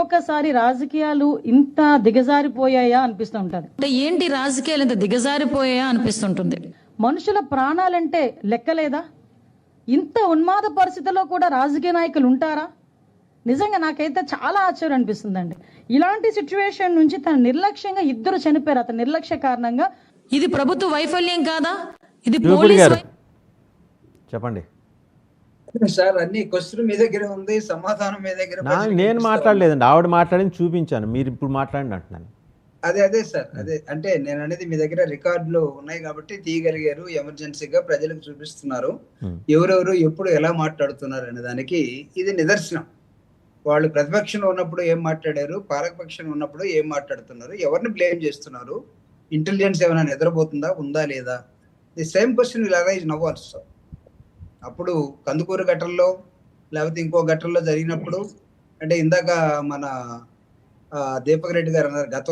ఒక్కొక్కసారి రాజకీయాలు ఇంత దిగజారిపోయాయా అనిపిస్తూ ఉంటుంది. అంటే ఏంటి రాజకీయాలు ఇంత దిగజారిపోయాయా అనిపిస్తుంటుంది. మనుషుల ప్రాణాలంటే లెక్కలేదా? ఇంత ఉన్మాద పరిస్థితుల్లో కూడా రాజకీయ నాయకులు ఉంటారా? నిజంగా నాకైతే చాలా ఆశ్చర్యం అనిపిస్తుందండి. ఇలాంటి సిచ్యువేషన్ నుంచి తన నిర్లక్ష్యంగా ఇద్దరు చనిపోయారు. అతని నిర్లక్ష్య కారణంగా. ఇది ప్రభుత్వ వైఫల్యం కాదా? ఇది యువకుడి పోలీస్ గారు చెప్పండి సార్. అన్ని క్వశ్చన్ మీ దగ్గర ఉంది, సమాధానం మీ దగ్గర. నేను మాట్లాడలేదండి, ఆవిడ మాట్లాడింది చూపించాను, మీరు ఇప్పుడు మాట్లాడండి అంటున్నాను. అదే సార్, అదే అంటే నేను అనేది మీ దగ్గర రికార్డులు ఉన్నాయి కాబట్టి తీయగలిగారు, ఎమర్జెన్సీగా ప్రజలకు చూపిస్తున్నారు ఎవరెవరు ఎప్పుడు ఎలా మాట్లాడుతున్నారు అనే దానికి ఇది నిదర్శనం. వాళ్ళు ప్రతిపక్షంలో ఉన్నప్పుడు ఏం మాట్లాడారు, పాలకపక్షంలో ఉన్నప్పుడు ఏం మాట్లాడుతున్నారు, ఎవరిని బ్లేమ్ చేస్తున్నారు, ఇంటెలిజెన్స్ ఏమైనా నిద్రపోతుందా, ఉందా లేదా? The same question will arise now also. అప్పుడు కందుకూరు ఘటనలో లేకపోతే ఇంకో ఘటనలో జరిగినప్పుడు, అంటే ఇందాక మన దీపక్ రెడ్డి గారు అన్నారు, గత